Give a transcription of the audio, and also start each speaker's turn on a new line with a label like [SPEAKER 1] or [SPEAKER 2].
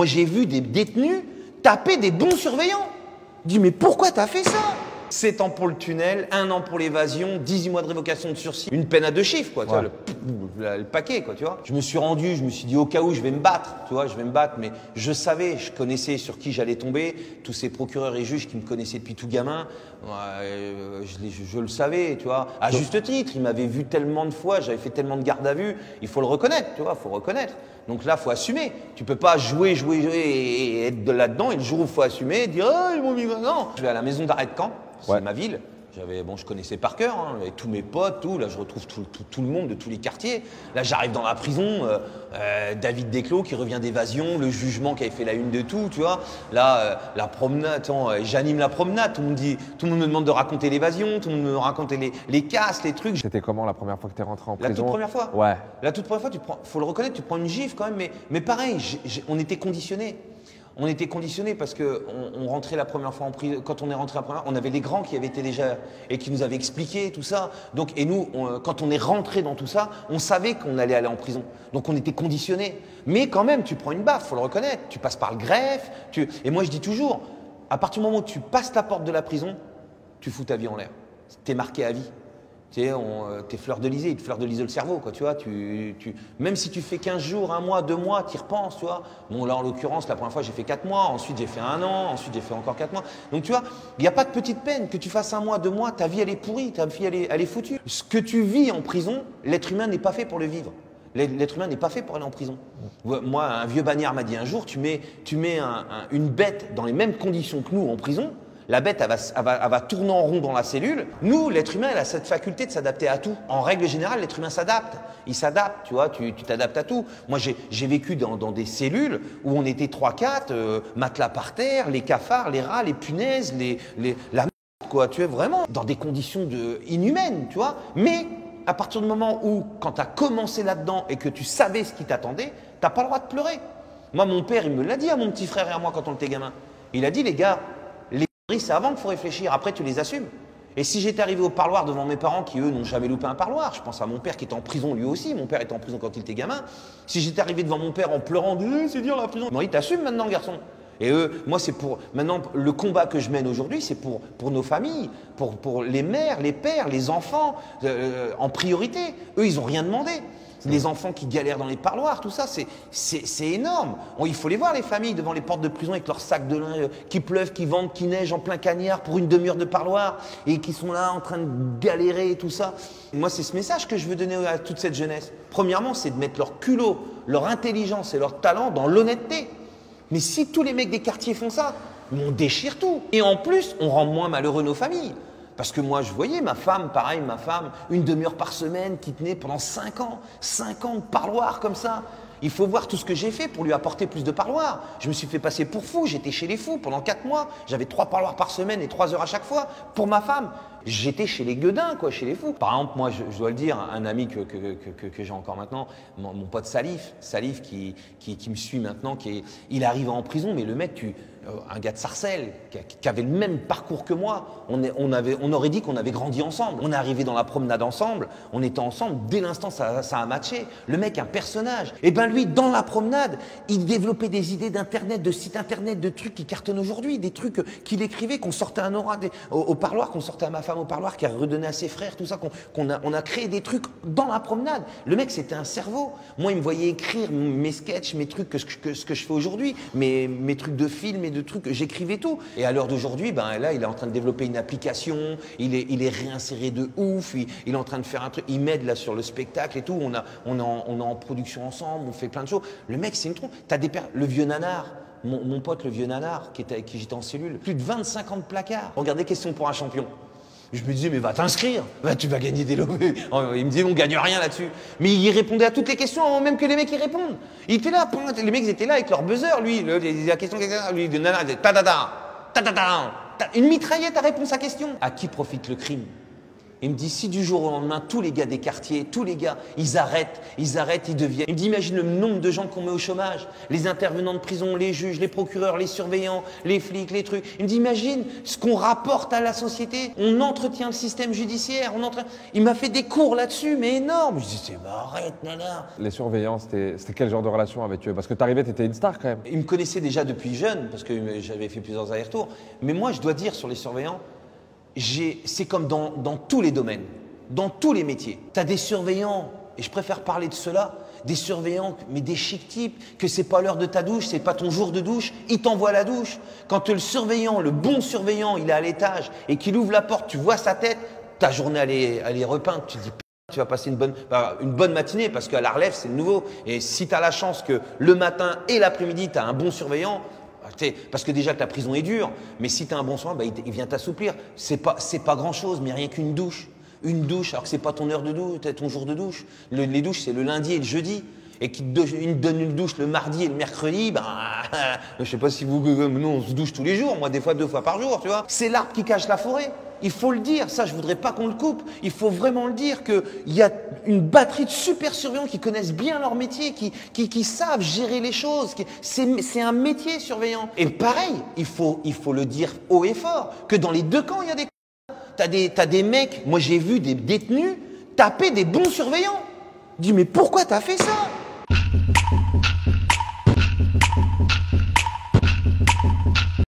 [SPEAKER 1] Moi, j'ai vu des détenus taper des bons surveillants. Je dis, mais pourquoi t'as fait ça? 7 ans pour le tunnel, 1 an pour l'évasion, 18 mois de révocation de sursis, une peine à 2 chiffres, quoi, tu vois, le paquet, quoi, tu vois. Je me suis rendu, je me suis dit, au cas où, je vais me battre, tu vois, je vais me battre, mais je savais, je connaissais sur qui j'allais tomber, tous ces procureurs et juges qui me connaissaient depuis tout gamin, je le savais, tu vois, à juste titre, ils m'avaient vu tellement de fois, j'avais fait tellement de garde à vue, il faut le reconnaître, tu vois, il faut reconnaître. Donc là, il faut assumer. Tu peux pas jouer et être là-dedans, et le jour où il faut assumer, dire, ah, ils m'ont mis, non. Je vais à la maison d'arrêt de Caen. C'est ma ville. Je connaissais par cœur, hein, avec tous mes potes, tout. Là, je retrouve tout le monde de tous les quartiers. Là, j'arrive dans la prison, David Desclos qui revient d'évasion, le jugement qui avait fait la une de tout, tu vois. Là, la promenade, j'anime la promenade. Tout le monde me demande de raconter l'évasion, tout le monde me raconte les casses, les trucs.
[SPEAKER 2] C'était comment la première fois que tu es rentré en prison?
[SPEAKER 1] La toute première fois?
[SPEAKER 2] Ouais.
[SPEAKER 1] La toute première fois, faut le reconnaître, tu prends une gifle quand même, mais pareil, on était conditionnés. On était conditionnés parce qu'on rentrait la première fois en prison. Quand on est rentré la première fois, on avait les grands qui avaient été déjà et qui nous avaient expliqué tout ça. Donc, et nous, quand on est rentré dans tout ça, on savait qu'on allait aller en prison. Donc, on était conditionnés. Mais quand même, tu prends une baffe, faut le reconnaître. Tu passes par le greffe. Et moi, je dis toujours, à partir du moment où tu passes la porte de la prison, tu fous ta vie en l'air. T'es marqué à vie. Tu sais, t'es fleur de lysée, il te fleur de lysée le cerveau, quoi, tu vois. Même si tu fais 15 jours, 1 mois, 2 mois, tu y repenses, tu vois. Bon, là, en l'occurrence, la première fois, j'ai fait 4 mois, ensuite, j'ai fait 1 an, ensuite, j'ai fait encore 4 mois. Donc, tu vois, il n'y a pas de petite peine. Que tu fasses 1 mois, 2 mois, ta vie, elle est pourrie, ta vie, elle est foutue. Ce que tu vis en prison, l'être humain n'est pas fait pour le vivre. L'être humain n'est pas fait pour aller en prison. Moi, un vieux bagnard m'a dit un jour, tu mets une bête dans les mêmes conditions que nous en prison, la bête, elle va tourner en rond dans la cellule. Nous, l'être humain, il a cette faculté de s'adapter à tout. En règle générale, l'être humain s'adapte. Il s'adapte, tu vois, tu t'adaptes à tout. Moi, j'ai vécu dans des cellules où on était 3-4, matelas par terre, les cafards, les rats, les punaises, la merde, quoi, tu es vraiment dans des conditions inhumaines, tu vois. Mais à partir du moment où, quand tu as commencé là-dedans et que tu savais ce qui t'attendait, tu n'as pas le droit de pleurer. Moi, mon père, il me l'a dit à mon petit frère et à moi quand on était gamin. Il a dit, les gars, c'est avant qu'il faut réfléchir, après tu les assumes. Et si j'étais arrivé au parloir devant mes parents qui eux n'ont jamais loupé un parloir, je pense à mon père qui était en prison lui aussi, mon père était en prison quand il était gamin, si j'étais arrivé devant mon père en pleurant, c'est dur la prison, il t'assume maintenant garçon. Et eux, moi c'est pour, maintenant le combat que je mène aujourd'hui c'est pour nos familles, pour les mères, les pères, les enfants en priorité. Eux ils n'ont rien demandé. Les enfants qui galèrent dans les parloirs, tout ça, c'est énorme. Il faut les voir, les familles, devant les portes de prison avec leurs sacs de lin qui pleuvent, qui vendent, qui neigent en plein cagnard pour une demi-heure de parloir et qui sont là en train de galérer et tout ça. Et moi, c'est ce message que je veux donner à toute cette jeunesse. Premièrement, c'est de mettre leur culot, leur intelligence et leur talent dans l'honnêteté. Mais si tous les mecs des quartiers font ça, on déchire tout. Et en plus, on rend moins malheureux nos familles. Parce que moi, je voyais ma femme, pareil, une demi-heure par semaine qui tenait pendant 5 ans. 5 ans de parloir comme ça. Il faut voir tout ce que j'ai fait pour lui apporter plus de parloirs. Je me suis fait passer pour fou, j'étais chez les fous pendant 4 mois. J'avais 3 parloirs par semaine et 3 heures à chaque fois pour ma femme. J'étais chez les gueudins, quoi, chez les fous. Par exemple, moi, je dois le dire, un ami que j'ai encore maintenant, mon pote Salif qui me suit maintenant, il arrive en prison, mais le mec, un gars de Sarcelles, qui avait le même parcours que moi, on aurait dit qu'on avait grandi ensemble. On est arrivé dans la promenade ensemble, on était ensemble, dès l'instant ça a matché. Le mec, un personnage. Et ben lui, dans la promenade, il développait des idées d'internet, de sites internet, de trucs qui cartonnent aujourd'hui, des trucs qu'il écrivait, qu'on sortait à Nora au parloir, qu'on sortait à ma femme au parloir, qui a redonné à ses frères, tout ça, on a créé des trucs dans la promenade. Le mec, c'était un cerveau. Moi, il me voyait écrire mes sketchs, mes trucs, ce que je fais aujourd'hui, mes trucs de films et de trucs, j'écrivais tout. Et à l'heure d'aujourd'hui, ben là, il est en train de développer une application, il est réinséré de ouf, il est en train de faire un truc, il m'aide là sur le spectacle et tout, on est en production ensemble, on fait plein de choses. Le mec, c'est une trompe. Le vieux nanar, mon pote, le vieux nanar, avec qui j'étais en cellule, plus de 25 ans de placard. Regardez, question pour un champion. Je me disais, mais va t'inscrire, tu vas gagner des lots. Il me disait, on gagne rien là-dessus. Mais il répondait à toutes les questions avant même que les mecs y répondent. Il était là, les mecs étaient là avec leur buzzer, lui, la question, lui, de nana, il disait, une mitraillette à répondre à sa question. À qui profite le crime? Il me dit, si du jour au lendemain, tous les gars des quartiers, tous les gars, ils arrêtent, ils deviennent. Il me dit, imagine le nombre de gens qu'on met au chômage, les intervenants de prison, les juges, les procureurs, les surveillants, les flics, les trucs. Il me dit, imagine ce qu'on rapporte à la société. On entretient le système judiciaire, Il m'a fait des cours là-dessus, mais énormes. Je dis, arrête, nana.
[SPEAKER 2] Les surveillants, c'était quel genre de relation avec eux? Parce que t'arrivais, t'étais une star quand même.
[SPEAKER 1] Ils me connaissaient déjà depuis jeune, parce que j'avais fait plusieurs allers-retours. Mais moi, je dois dire sur les surveillants, c'est comme dans tous les domaines, dans tous les métiers. Tu as des surveillants, et je préfère parler de ceux-là, des surveillants, mais des chics types, que c'est pas l'heure de ta douche, c'est pas ton jour de douche, il t'envoie à la douche. Quand le surveillant, le bon surveillant, il est à l'étage et qu'il ouvre la porte, tu vois sa tête, ta journée elle est repeinte, tu te dis tu vas passer une bonne matinée parce qu'à la relève, c'est nouveau. Et si tu as la chance que le matin et l'après-midi, tu as un bon surveillant, parce que déjà que la prison est dure, mais si tu as un bon soin, il vient t'assouplir. C'est pas grand-chose, mais rien qu'une douche. Une douche, alors que c'est pas ton heure de douche, ton jour de douche. Les douches, c'est le lundi et le jeudi. Et qu'il te donne une douche le mardi et le mercredi, je sais pas si nous on se douche tous les jours, moi des fois 2 fois par jour, tu vois. C'est l'arbre qui cache la forêt. Il faut le dire, ça je voudrais pas qu'on le coupe. Il faut vraiment le dire qu'il y a une batterie de super surveillants qui connaissent bien leur métier, qui savent gérer les choses. C'est un métier surveillant. Et pareil, il faut le dire haut et fort, que dans les deux camps, il y a des... T'as des mecs, moi j'ai vu des détenus taper des bons surveillants. Je dis mais pourquoi t'as fait ça?